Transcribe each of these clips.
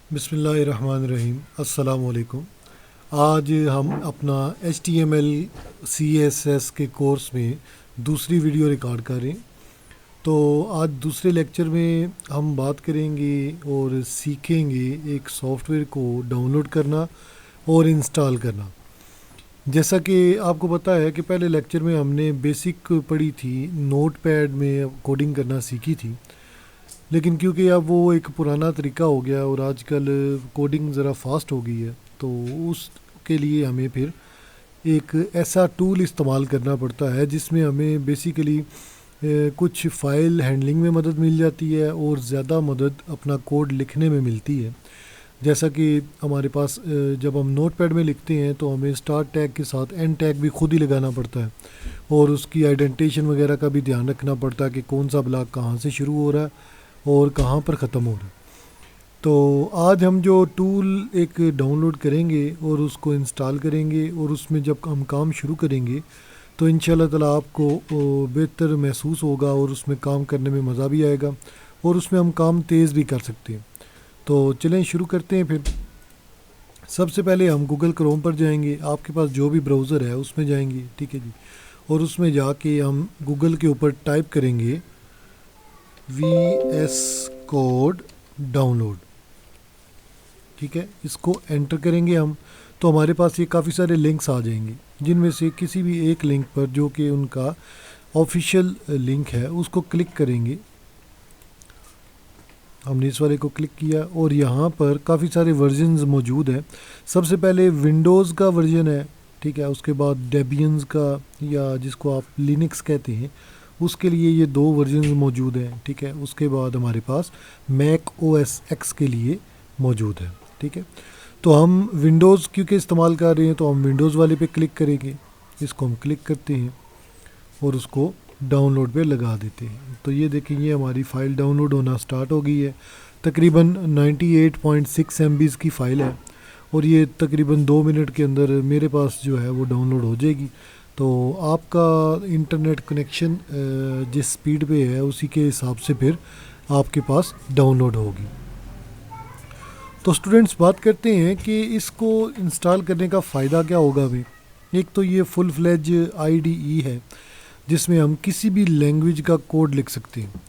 बिस्मिल्लाहिर्रहमानिर्रहीम। अस्सलाम वालेकुम। आज हम अपना HTML CSS के कोर्स में दूसरी वीडियो रिकॉर्ड कर रहे हैं। तो आज दूसरे लेक्चर में हम बात करेंगे और सीखेंगे एक सॉफ्टवेयर को डाउनलोड करना और इंस्टॉल करना। जैसा कि आपको पता है कि पहले लेक्चर में हमने बेसिक पढ़ी थी, नोटपैड में कोडिंग करना सीखी थी। लेकिन क्योंकि अब वो एक पुराना तरीका हो गया और आजकल कोडिंग ज़रा फास्ट हो गई है, तो उसके लिए हमें फिर एक ऐसा टूल इस्तेमाल करना पड़ता है जिसमें हमें बेसिकली कुछ फ़ाइल हैंडलिंग में मदद मिल जाती है और ज़्यादा मदद अपना कोड लिखने में मिलती है। जैसा कि हमारे पास जब हम नोटपैड में लिखते हैं तो हमें स्टार्ट टैग के साथ एंड टैग भी खुद ही लगाना पड़ता है और उसकी आइडेंटिफिकेशन वगैरह का भी ध्यान रखना पड़ता है कि कौन सा ब्लॉक कहाँ से शुरू हो रहा है और कहाँ पर ख़त्म हो रहा है। तो आज हम जो टूल एक डाउनलोड करेंगे और उसको इंस्टॉल करेंगे और उसमें जब हम काम शुरू करेंगे तो इंशाल्लाह ताला आपको बेहतर महसूस होगा और उसमें काम करने में मज़ा भी आएगा और उसमें हम काम तेज़ भी कर सकते हैं। तो चलें शुरू करते हैं। फिर सबसे पहले हम गूगल क्रोम पर जाएंगे, आपके पास जो भी ब्राउज़र है उसमें जाएंगे, ठीक है जी। और उसमें जाके हम गूगल के ऊपर टाइप करेंगे VS कोड डाउनलोड, ठीक है। इसको एंटर करेंगे हम तो हमारे पास ये काफ़ी सारे लिंक्स आ जाएंगे, जिनमें से किसी भी एक लिंक पर जो कि उनका ऑफिशियल लिंक है उसको क्लिक करेंगे। हमने इस वाले को क्लिक किया और यहाँ पर काफ़ी सारे वर्जन्स मौजूद हैं। सबसे पहले विंडोज़ का वर्जन है, ठीक है। उसके बाद डेबियंस का, या जिसको आप लिनक्स कहते हैं, उसके लिए ये 2 वर्जन मौजूद हैं, ठीक है। उसके बाद हमारे पास मैक OS X के लिए मौजूद है, ठीक है। तो हम विंडोज़ क्योंकि इस्तेमाल कर रहे हैं तो हम विंडोज़ वाले पे क्लिक करेंगे। इसको हम क्लिक करते हैं और उसको डाउनलोड पे लगा देते हैं। तो ये देखें, ये हमारी फ़ाइल डाउनलोड होना स्टार्ट हो गई है। तकरीबन 98.6 MB की फ़ाइल है और ये तकरीबन 2 मिनट के अंदर मेरे पास जो है वो डाउनलोड हो जाएगी। तो आपका इंटरनेट कनेक्शन जिस स्पीड पे है उसी के हिसाब से फिर आपके पास डाउनलोड होगी। तो स्टूडेंट्स, बात करते हैं कि इसको इंस्टॉल करने का फ़ायदा क्या होगा हमें। एक तो ये फुल फ्लेज IDE है जिसमें हम किसी भी लैंग्वेज का कोड लिख सकते हैं।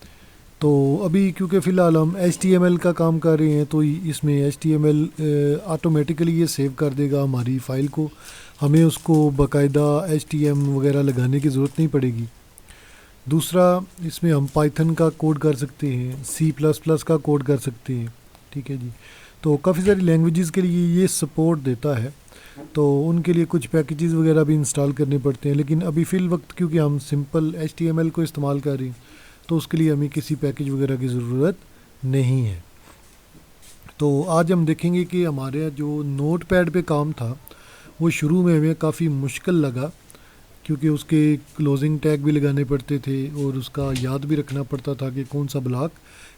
तो अभी क्योंकि फ़िलहाल हम HTML का काम कर रहे हैं तो इसमें HTML ऑटोमेटिकली ये सेव कर देगा हमारी फ़ाइल को, हमें उसको बाकायदा HTML वगैरह लगाने की ज़रूरत नहीं पड़ेगी। दूसरा, इसमें हम पाइथन का कोड कर सकते हैं, C++ का कोड कर सकते हैं, ठीक है जी। तो काफ़ी सारी लैंग्वेजेस के लिए ये सपोर्ट देता है, तो उनके लिए कुछ पैकेजेस वगैरह भी इंस्टॉल करने पड़ते हैं। लेकिन अभी फ़िल वक्त क्योंकि हम सिंपल HTML को इस्तेमाल कर रहे हैं तो उसके लिए हमें किसी पैकेज वगैरह की ज़रूरत नहीं है। तो आज हम देखेंगे कि हमारे जो नोटपैड पे काम था वो शुरू में हमें काफ़ी मुश्किल लगा, क्योंकि उसके क्लोजिंग टैग भी लगाने पड़ते थे और उसका याद भी रखना पड़ता था कि कौन सा ब्लॉक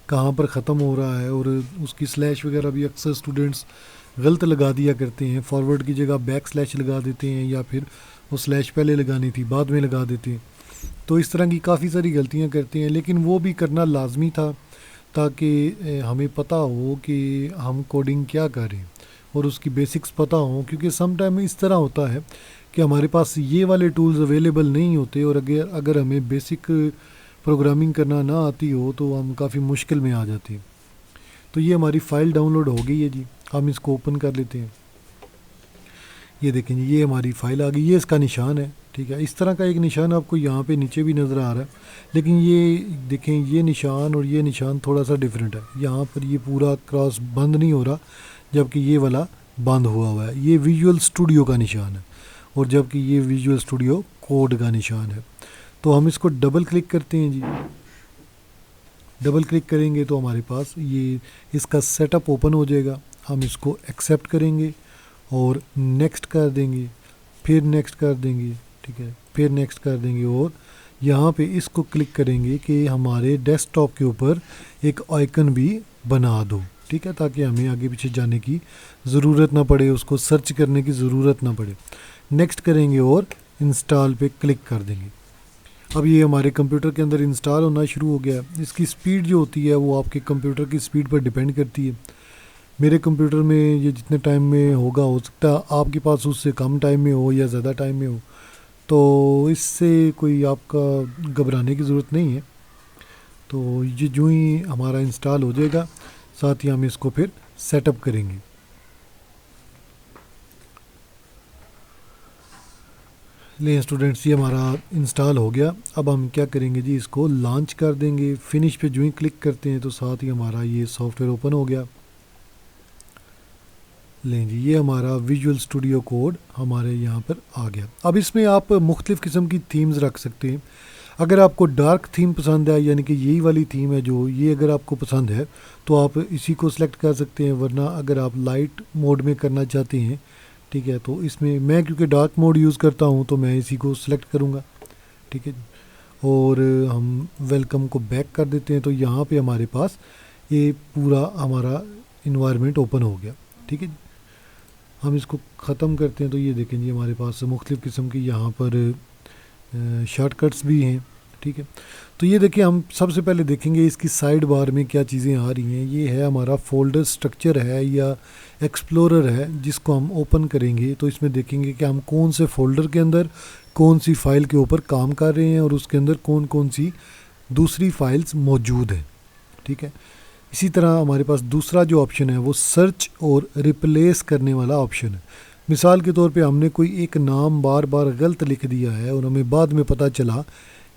कहाँ पर ख़त्म हो रहा है। और उसकी स्लैश वगैरह भी अक्सर स्टूडेंट्स गलत लगा दिया करते हैं, फॉरवर्ड की जगह बैक स्लैश लगा देते हैं, या फिर वो स्लैश पहले लगानी थी बाद में लगा देते हैं। तो इस तरह की काफ़ी सारी गलतियाँ करते हैं, लेकिन वो भी करना लाजमी था ताकि हमें पता हो कि हम कोडिंग क्या कर रहे हैं और उसकी बेसिक्स पता हो। क्योंकि सम टाइम इस तरह होता है कि हमारे पास ये वाले टूल्स अवेलेबल नहीं होते और अगर हमें बेसिक प्रोग्रामिंग करना ना आती हो तो हम काफ़ी मुश्किल में आ जाते हैं। तो ये हमारी फ़ाइल डाउनलोड हो गई है जी, हम इसको ओपन कर लेते हैं। ये देखें जी, ये हमारी फ़ाइल आ गई, ये इसका निशान है, ठीक है। इस तरह का एक निशान आपको यहाँ पे नीचे भी नज़र आ रहा है, लेकिन ये देखें, ये निशान और ये निशान थोड़ा सा डिफरेंट है। यहाँ पर ये पूरा क्रॉस बंद नहीं हो रहा, जबकि ये वाला बंद हुआ है। ये विजुअल स्टूडियो का निशान है और जबकि ये विजुअल स्टूडियो कोड का निशान है। तो हम इसको डबल क्लिक करते हैं जी। डबल क्लिक करेंगे तो हमारे पास ये इसका सेटअप ओपन हो जाएगा। हम इसको एक्सेप्ट करेंगे और नेक्स्ट कर देंगे, फिर नेक्स्ट कर देंगे, ठीक है, फिर नेक्स्ट कर देंगे और यहाँ पे इसको क्लिक करेंगे कि हमारे डेस्कटॉप के ऊपर एक आइकन भी बना दो, ठीक है, ताकि हमें आगे पीछे जाने की ज़रूरत ना पड़े, उसको सर्च करने की ज़रूरत ना पड़े। नेक्स्ट करेंगे और इंस्टॉल पे क्लिक कर देंगे। अब ये हमारे कंप्यूटर के अंदर इंस्टॉल होना शुरू हो गया। इसकी स्पीड जो होती है वो आपके कंप्यूटर की स्पीड पर डिपेंड करती है। मेरे कंप्यूटर में ये जितने टाइम में होगा, हो सकता है आपके पास उससे कम टाइम में हो या ज़्यादा टाइम में हो, तो इससे कोई आपका घबराने की ज़रूरत नहीं है। तो ये जो ही हमारा इंस्टॉल हो जाएगा, साथ ही हम इसको फिर सेटअप करेंगे। ले स्टूडेंट्स, ये हमारा इंस्टॉल हो गया। अब हम क्या करेंगे जी, इसको लॉन्च कर देंगे। फिनिश पे जो ही क्लिक करते हैं तो साथ ही हमारा ये सॉफ्टवेयर ओपन हो गया। लें जी, ये हमारा विजुअल स्टूडियो कोड हमारे यहाँ पर आ गया। अब इसमें आप मुख्तलिफ़ किस्म की थीम्स रख सकते हैं। अगर आपको डार्क थीम पसंद है, यानी कि यही वाली थीम है जो ये, अगर आपको पसंद है तो आप इसी को सिलेक्ट कर सकते हैं। वरना अगर आप लाइट मोड में करना चाहते हैं, ठीक है, तो इसमें मैं क्योंकि डार्क मोड यूज़ करता हूँ तो मैं इसी को सिलेक्ट करूँगा। ठीक है जी, और हम वेलकम को बैक कर देते हैं। तो यहाँ पे हमारे पास ये पूरा हमारा इन्वायरमेंट ओपन हो गया। ठीक है जी, हम इसको ख़त्म करते हैं। तो ये देखें जी, हमारे पास मुख्तलिफ़ किस्म की यहाँ पर शॉर्टकट्स भी हैं। ठीक है, तो ये देखिए, हम सबसे पहले देखेंगे इसकी साइड बार में क्या चीज़ें आ रही हैं। ये है हमारा फोल्डर स्ट्रक्चर है या एक्सप्लोरर है, जिसको हम ओपन करेंगे तो इसमें देखेंगे कि हम कौन से फोल्डर के अंदर कौन सी फ़ाइल के ऊपर काम कर रहे हैं और उसके अंदर कौन कौन सी दूसरी फाइल्स मौजूद हैं। ठीक है, इसी तरह हमारे पास दूसरा जो ऑप्शन है वो सर्च और रिप्लेस करने वाला ऑप्शन है। मिसाल के तौर पे हमने कोई एक नाम बार बार गलत लिख दिया है और हमें बाद में पता चला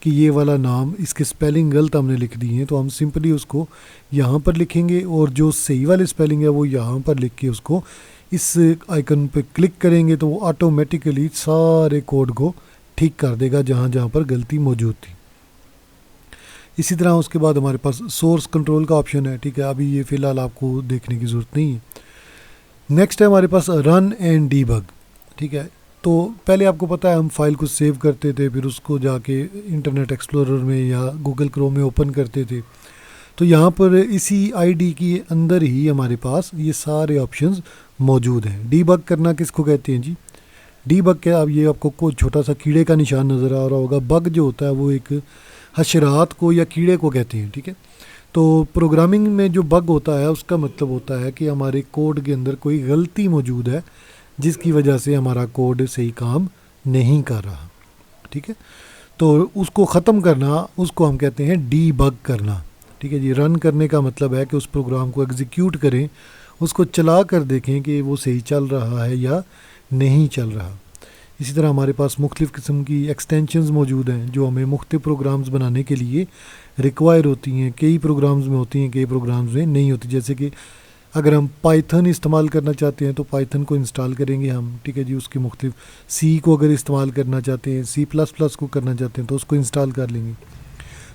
कि ये वाला नाम, इसके स्पेलिंग गलत हमने लिख दी हैं, तो हम सिंपली उसको यहाँ पर लिखेंगे और जो सही वाली स्पेलिंग है वो यहाँ पर लिख के उसको इस आइकन पे क्लिक करेंगे तो वो ऑटोमेटिकली सारे कोड को ठीक कर देगा जहाँ जहाँ पर गलती मौजूद थी। इसी तरह उसके बाद हमारे पास सोर्स कंट्रोल का ऑप्शन है। ठीक है, अभी ये फ़िलहाल आपको देखने की ज़रूरत नहीं है। नेक्स्ट है हमारे पास रन एंड डीबग। ठीक है, तो पहले आपको पता है हम फाइल को सेव करते थे, फिर उसको जाके इंटरनेट एक्सप्लोरर में या गूगल क्रोम में ओपन करते थे। तो यहाँ पर इसी आईडी के अंदर ही हमारे पास ये सारे ऑप्शंस मौजूद हैं। डीबग करना किसको कहते हैं जी? डीबग क्या, अब ये आपको कोई छोटा सा कीड़े का निशान नज़र आ रहा होगा। बग जो होता है वो एक हशरात को या कीड़े को कहते हैं। ठीक है, तो प्रोग्रामिंग में जो बग होता है उसका मतलब होता है कि हमारे कोड के अंदर कोई गलती मौजूद है जिसकी वजह से हमारा कोड सही काम नहीं कर रहा। ठीक है, तो उसको ख़त्म करना, उसको हम कहते हैं डीबग करना। ठीक है जी, रन करने का मतलब है कि उस प्रोग्राम को एग्जीक्यूट करें, उसको चला कर देखें कि वो सही चल रहा है या नहीं चल रहा। इसी तरह हमारे पास मुख्तलिफ़ किस्म की एक्सटेंशंस मौजूद हैं जो हमें मुख्तलिफ़ प्रोग्राम्स बनाने के लिए रिक्वायर होती हैं। कई प्रोग्राम्स में होती हैं, कई प्रोग्राम्स में नहीं होती। जैसे कि अगर हम पाइथन इस्तेमाल करना चाहते हैं तो पाइथन को इंस्टॉल करेंगे हम। ठीक है जी, उसकी मुख्तलिफ सी को अगर इस्तेमाल करना चाहते हैं, C++ को करना चाहते हैं तो उसको इंस्टॉल कर लेंगे।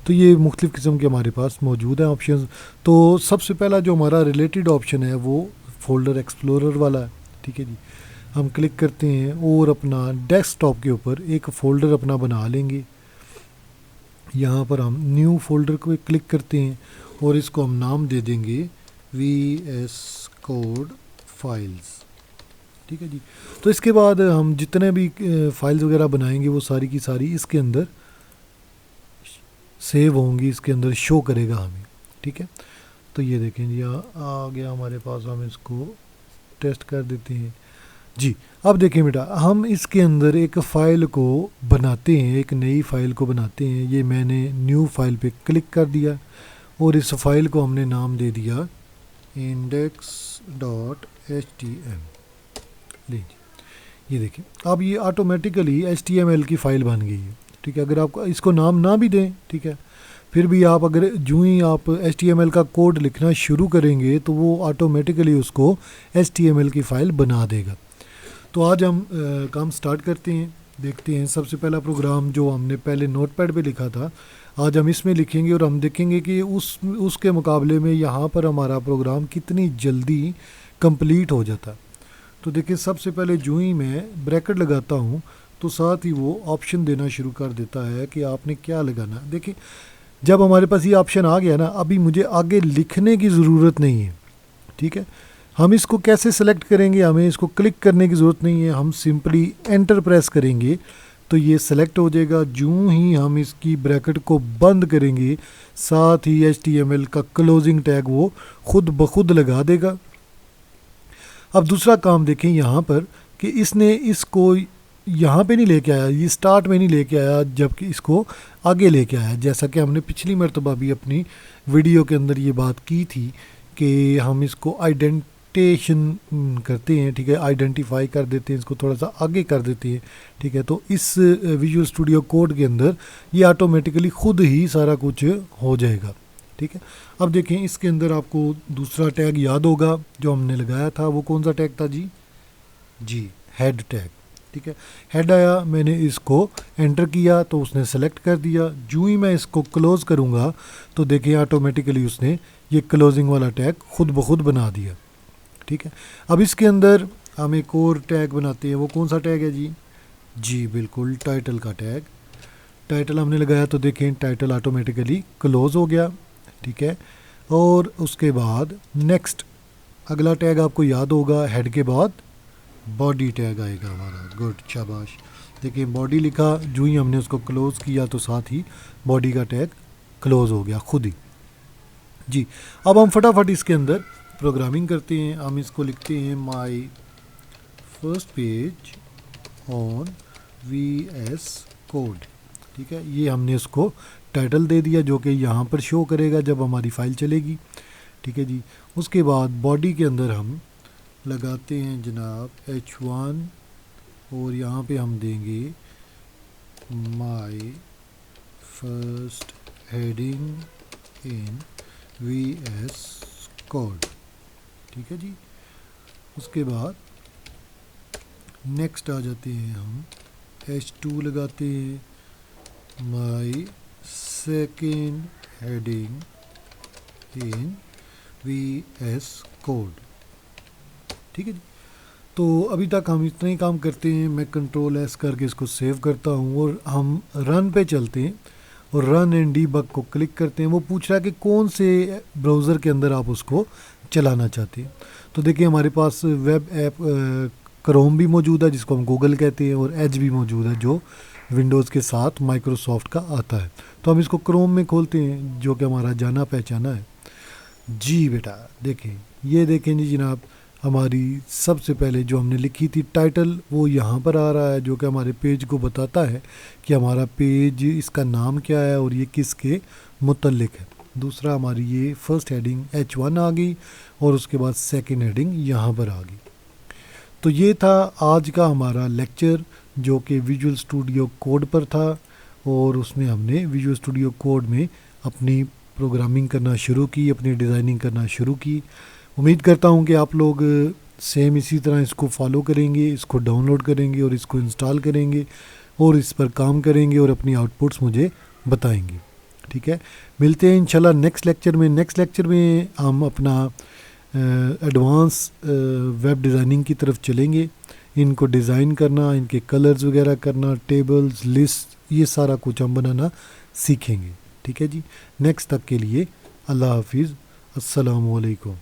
तो ये मुख्तलिफ़ किस्म के हमारे पास मौजूद हैं ऑप्शन। तो सबसे पहला जो हमारा रिलेटेड ऑप्शन है वो फोल्डर एक्सप्लोरर वाला है। ठीक है जी, हम क्लिक करते हैं और अपना डेस्कटॉप के ऊपर एक फ़ोल्डर अपना बना लेंगे। यहाँ पर हम न्यू फोल्डर को क्लिक करते हैं और इसको हम नाम दे देंगे VS कोड फाइल्स। ठीक है जी, तो इसके बाद हम जितने भी फाइल्स वगैरह बनाएंगे वो सारी की सारी इसके अंदर सेव होंगी, इसके अंदर शो करेगा हमें। ठीक है, तो ये देखें जी, आ गया हमारे पास। हम इसको टेस्ट कर देते हैं जी। अब देखें बेटा, हम इसके अंदर एक फ़ाइल को बनाते हैं, एक नई फ़ाइल को बनाते हैं। ये मैंने न्यू फाइल पे क्लिक कर दिया और इस फाइल को हमने नाम दे दिया index.html। लीजिए, ये देखिए, अब ये ऑटोमेटिकली HTML की फ़ाइल बन गई है। ठीक है, अगर आप इसको नाम ना भी दें, ठीक है, फिर भी आप अगर जो ही आप HTML का कोड लिखना शुरू करेंगे तो वो ऑटोमेटिकली उसको HTML की फ़ाइल बना देगा। तो आज हम काम स्टार्ट करते हैं, देखते हैं। सबसे पहला प्रोग्राम जो हमने पहले नोटपैड पे लिखा था, आज हम इसमें लिखेंगे और हम देखेंगे कि उसके मुकाबले में यहाँ पर हमारा प्रोग्राम कितनी जल्दी कंप्लीट हो जाता है। तो देखिए, सबसे पहले जो ही मैं ब्रैकेट लगाता हूँ तो साथ ही वो ऑप्शन देना शुरू कर देता है कि आपने क्या लगाना। देखिए, जब हमारे पास ये ऑप्शन आ गया ना, अभी मुझे आगे लिखने की ज़रूरत नहीं है। ठीक है, हम इसको कैसे सेलेक्ट करेंगे, हमें इसको क्लिक करने की ज़रूरत नहीं है। हम सिंपली एंटर प्रेस करेंगे तो ये सेलेक्ट हो जाएगा। जो ही हम इसकी ब्रैकेट को बंद करेंगे, साथ ही HTML का क्लोजिंग टैग वो खुद ब खुद लगा देगा। अब दूसरा काम देखें यहाँ पर कि इसने इसको यहाँ पे नहीं लेके आया, ये स्टार्ट में नहीं लेके आया, जबकि इसको आगे लेके आया। जैसा कि हमने पिछली मरतबा भी अपनी वीडियो के अंदर ये बात की थी कि हम इसको आइडेंटिटेशन करते हैं, ठीक है, आइडेंटिफाई कर देते हैं, इसको थोड़ा सा आगे कर देते हैं, ठीक है। तो इस विजुअल स्टूडियो कोड के अंदर ये ऑटोमेटिकली ख़ुद ही सारा कुछ हो जाएगा, ठीक है। अब देखें इसके अंदर आपको दूसरा टैग याद होगा जो हमने लगाया था, वो कौन सा टैग था जी हेड टैग, ठीक है। हेड आया, मैंने इसको एंटर किया तो उसने सेलेक्ट कर दिया। जो ही मैं इसको क्लोज़ करूँगा तो देखिए ऑटोमेटिकली उसने ये क्लोजिंग वाला टैग खुद ब खुद बना दिया, ठीक है। अब इसके अंदर हम एक और टैग बनाते हैं, वो कौन सा टैग है जी बिल्कुल टाइटल का टैग। टाइटल हमने लगाया तो देखें टाइटल ऑटोमेटिकली क्लोज़ हो गया, ठीक है। और उसके बाद नेक्स्ट अगला टैग आपको याद होगा, हेड के बाद बॉडी टैग आएगा हमारा। गुड, शाबाश। देखिए बॉडी लिखा, जो ही हमने उसको क्लोज़ किया तो साथ ही बॉडी का टैग क्लोज़ हो गया खुद ही जी। अब हम फटाफट इसके अंदर प्रोग्रामिंग करते हैं। हम इसको लिखते हैं my first page on VS code, ठीक है। ये हमने उसको टाइटल दे दिया जो कि यहाँ पर शो करेगा जब हमारी फ़ाइल चलेगी, ठीक है जी। उसके बाद बॉडी के अंदर हम लगाते हैं जनाब H1 और यहाँ पे हम देंगे my first heading in VS code, ठीक है जी। उसके बाद नेक्स्ट आ जाते हैं हम H2 लगाते हैं my second heading in VS code, ठीक है जी। तो अभी तक हम इतना ही काम करते हैं। मैं Ctrl+S करके इसको सेव करता हूँ और हम रन पे चलते हैं और रन एंड डीबग को क्लिक करते हैं। वो पूछ रहा है कि कौन से ब्राउज़र के अंदर आप उसको चलाना चाहते हैं। तो देखिए हमारे पास वेब ऐप क्रोम भी मौजूद है जिसको हम गूगल कहते हैं, और एज भी मौजूद है जो विंडोज़ के साथ माइक्रोसॉफ्ट का आता है। तो हम इसको क्रोम में खोलते हैं जो कि हमारा जाना पहचाना है जी। बेटा देखें, ये देखें जी जनाब, हमारी सबसे पहले जो हमने लिखी थी टाइटल वो यहाँ पर आ रहा है जो कि हमारे पेज को बताता है कि हमारा पेज इसका नाम क्या है और ये किसके मुतल्लिक है। दूसरा हमारी ये फर्स्ट हेडिंग H1 आ गई और उसके बाद सेकंड हेडिंग यहाँ पर आ गई। तो ये था आज का हमारा लेक्चर जो कि विजुअल स्टूडियो कोड पर था, और उसमें हमने विजुअल स्टूडियो कोड में अपनी प्रोग्रामिंग करना शुरू की, अपनी डिज़ाइनिंग करना शुरू की। उम्मीद करता हूँ कि आप लोग सेम इसी तरह इसको फॉलो करेंगे, इसको डाउनलोड करेंगे और इसको इंस्टॉल करेंगे और इस पर काम करेंगे और अपनी आउटपुट्स मुझे बताएंगे, ठीक है। मिलते हैं इंशाल्लाह नेक्स्ट लेक्चर में। नेक्स्ट लेक्चर में हम अपना एडवांस वेब डिज़ाइनिंग की तरफ चलेंगे। इनको डिज़ाइन करना, इनके कलर्स वगैरह करना, टेबल्स, लिस्ट, ये सारा कुछ हम बनाना सीखेंगे, ठीक है जी। नेक्स्ट तक के लिए अल्लाह हाफिज़, अस्सलामु अलैकुम।